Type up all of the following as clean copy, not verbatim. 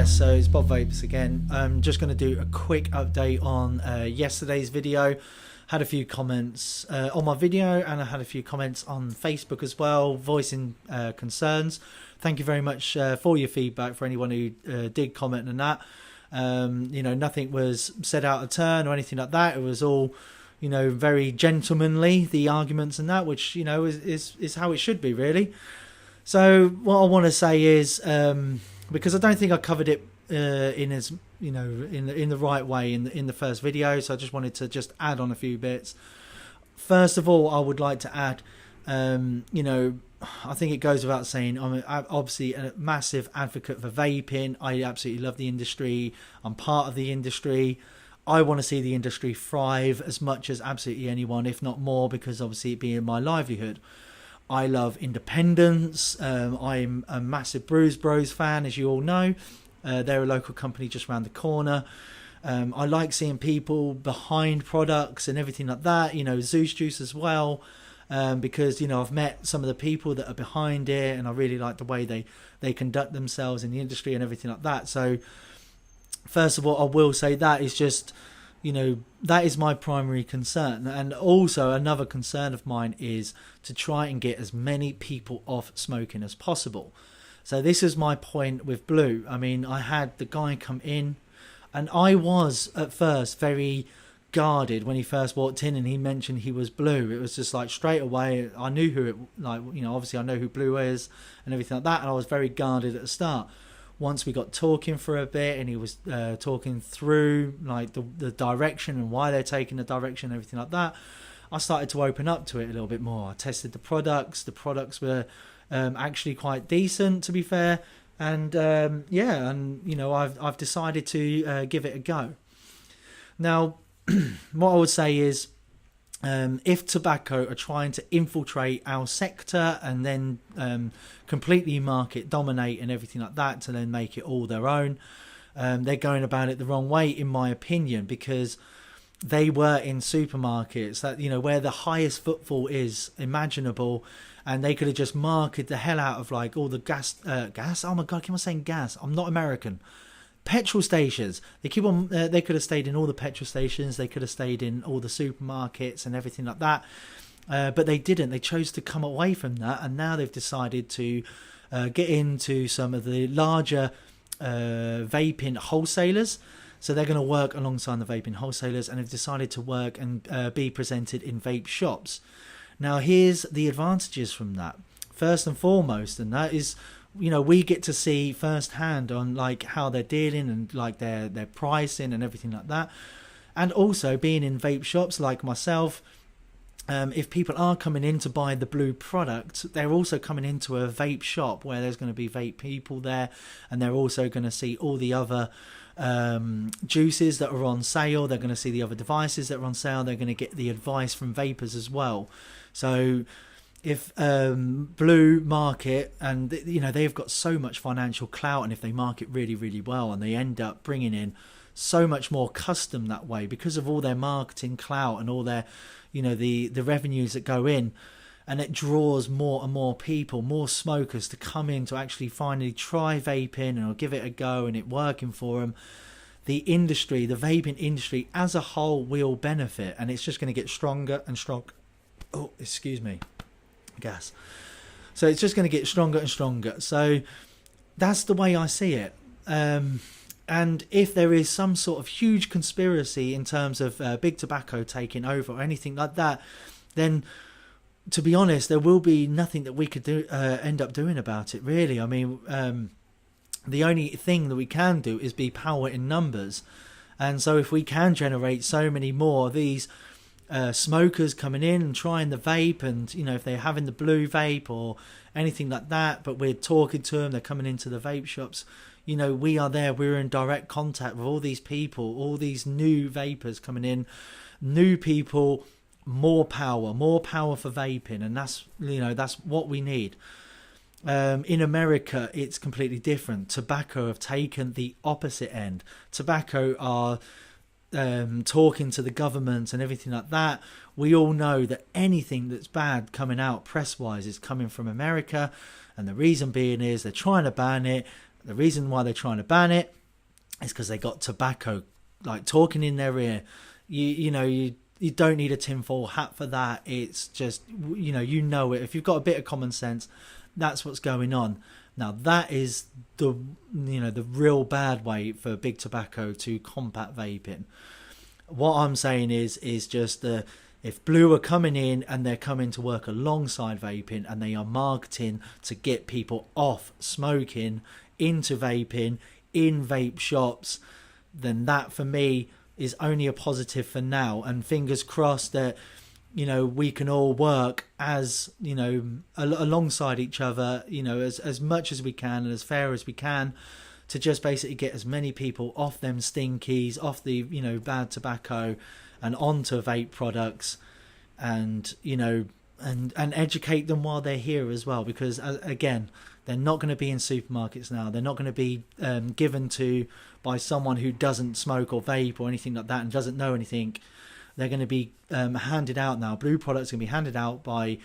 Yes, so it's Bob Vapes again. I'm just going to do a quick update on yesterday's video. Had a few comments on my video, and I had a few comments on Facebook as well, voicing concerns. Thank you very much for your feedback, for anyone who did comment on that. Nothing was said out of turn or anything like that. It was all, very gentlemanly, the arguments and that, which, is how it should be, really. So what I want to say is, because I don't think I covered it in the right way in the first video, so I just wanted to just add on a few bits. First of all, I would like to add, I think it goes without saying, I'm obviously a massive advocate for vaping. I absolutely love the industry. I'm part of the industry. I want to see the industry thrive as much as absolutely anyone, if not more, because obviously it being my livelihood. I love independence. I'm a massive Brews Bros fan, as you all know. They're a local company just around the corner. I like seeing people behind products and everything like that. Zeus Juice as well, because I've met some of the people that are behind it, and I really like the way they conduct themselves in the industry and everything like that. So, first of all, I will say that is just, that is my primary concern. And also another concern of mine is to try and get as many people off smoking as possible. So this is my point with Blue. I mean, I had the guy come in, and I was at first very guarded when he first walked in and he mentioned he was Blue. It was just like straight away, I knew who it, obviously I know who Blue is and everything like that. And I was very guarded at the start. Once we got talking for a bit, and he was talking through like the direction and why they're taking the direction and everything like that, I started to open up to it a little bit more. I tested the products. The products were actually quite decent, to be fair. And I've decided to give it a go. Now, what I would say is, if tobacco are trying to infiltrate our sector and then completely market dominate and everything like that to then make it all their own, they're going about it the wrong way, in my opinion, because they were in supermarkets that, where the highest footfall is imaginable, and they could have just marketed the hell out of like all the gas. Oh my God, keep on saying gas. I'm not American. Petrol stations. They keep on. They could have stayed in all the petrol stations. They could have stayed in all the supermarkets and everything like that. But they didn't. They chose to come away from that, and now they've decided to get into some of the larger vaping wholesalers. So they're going to work alongside the vaping wholesalers, and have decided to work and be presented in vape shops. Now, here's the advantages from that. First and foremost, and that is, we get to see firsthand on like how they're dealing and like their pricing and everything like that. And also being in vape shops like myself, if people are coming in to buy the Blue product, they're also coming into a vape shop where there's going to be vape people there, and they're also going to see all the other juices that are on sale. They're going to see the other devices that are on sale. They're going to get the advice from vapors as well. So if Blue market, and they've got so much financial clout, and if they market really, really well, and they end up bringing in so much more custom that way because of all their marketing clout and all their, the revenues that go in, and it draws more and more people, more smokers to come in to actually finally try vaping and give it a go, and it working for them. The industry, the vaping industry as a whole, will benefit, and it's just going to get stronger and stronger. Oh, excuse me. Gas. So it's just going to get stronger and stronger. So that's the way I see it. And if there is some sort of huge conspiracy in terms of big tobacco taking over or anything like that, then to be honest, there will be nothing that we could do end up doing about it, really. I mean, the only thing that we can do is be power in numbers. And so if we can generate so many more of these smokers coming in and trying the vape, and if they're having the Blue vape or anything like that, but we're talking to them, they're coming into the vape shops, we are there, we're in direct contact with all these people, all these new vapors coming in, new people, more power for vaping, and that's what we need. In America, it's completely different. Tobacco have taken the opposite end. Tobacco are talking to the government and everything like that. We all know that anything that's bad coming out press-wise is coming from America, and the reason being is they're trying to ban it. The reason why they're trying to ban it is because they got tobacco like talking in their ear. You don't need a tinfoil hat for that. It's just, you know it. If you've got a bit of common sense, that's what's going on. Now that is the real bad way for big tobacco to combat vaping. What I'm saying is just if Blu are coming in and they're coming to work alongside vaping and they are marketing to get people off smoking into vaping in vape shops, then that for me is only a positive for now. And fingers crossed that we can all work as alongside each other, as much as we can and as fair as we can, to just basically get as many people off them stinkies, off the bad tobacco, and onto vape products, and and educate them while they're here as well. Because again, they're not going to be in supermarkets now. They're not going to be given to by someone who doesn't smoke or vape or anything like that and doesn't know anything. They're going to be handed out now. Blu products are going to be handed out by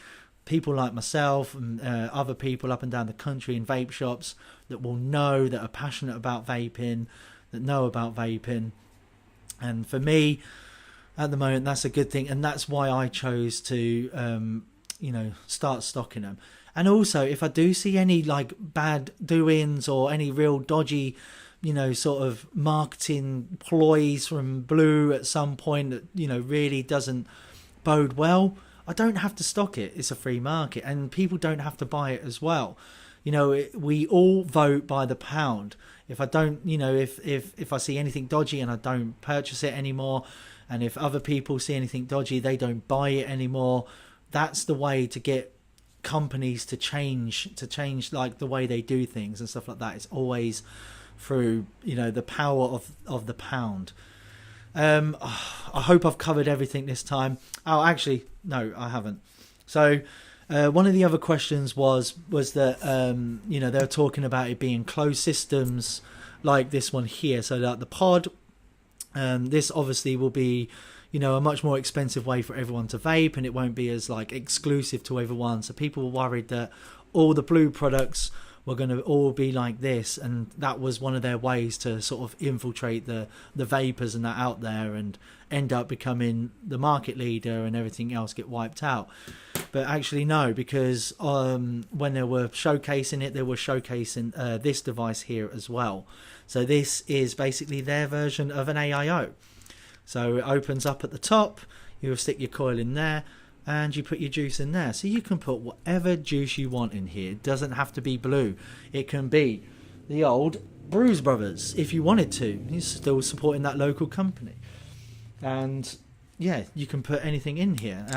people like myself and other people up and down the country in vape shops that will know, that are passionate about vaping, that know about vaping. And for me, at the moment, that's a good thing. And that's why I chose to, start stocking them. And also, if I do see any like bad doings or any real dodgy, sort of marketing ploys from Blu at some point that, really doesn't bode well, I don't have to stock it. It's a free market and people don't have to buy it as well. We all vote by the pound. If I don't, if I see anything dodgy and I don't purchase it anymore, and if other people see anything dodgy, they don't buy it anymore. That's the way to get companies to change like the way they do things and stuff like that. It's always through the power of the pound. I hope I've covered everything this time. Oh, actually, no, I haven't. So one of the other questions was that they were talking about it being closed systems like this one here. So that the pod, this obviously will be a much more expensive way for everyone to vape, and it won't be as like exclusive to everyone. So people were worried that all the Blu products were going to all be like this, and that was one of their ways to sort of infiltrate the vapors and that out there and end up becoming the market leader and everything else get wiped out. But actually no, because when they were showcasing it, they were showcasing this device here as well. So this is basically their version of an AIO. So it opens up at the top, you stick your coil in there, and you put your juice in there. So you can put whatever juice you want in here. It doesn't have to be Blu. It can be the old Brews Brothers if you wanted to. You're still supporting that local company. And yeah, you can put anything in here.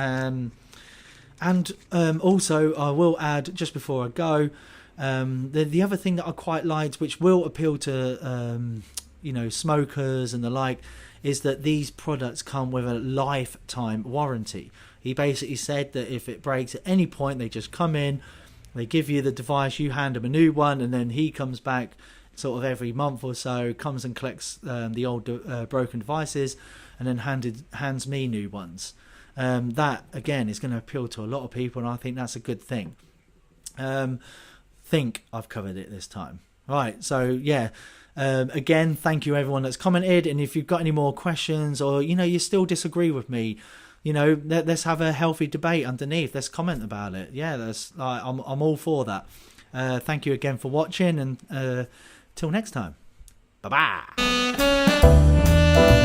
Also, I will add, just before I go, the other thing that I quite liked, which will appeal to smokers and the like, is that these products come with a lifetime warranty. He basically said that if it breaks at any point, they just come in, they give you the device, you hand him a new one, and then he comes back sort of every month or so, comes and collects the old broken devices, and then hands me new ones. That, again, is going to appeal to a lot of people, and I think that's a good thing. Think I've covered it this time. Right, so yeah. Again, thank you everyone that's commented, and if you've got any more questions or you still disagree with me, let's have a healthy debate underneath. Let's comment about it. Yeah, I'm all for that. Thank you again for watching, and till next time. Bye bye.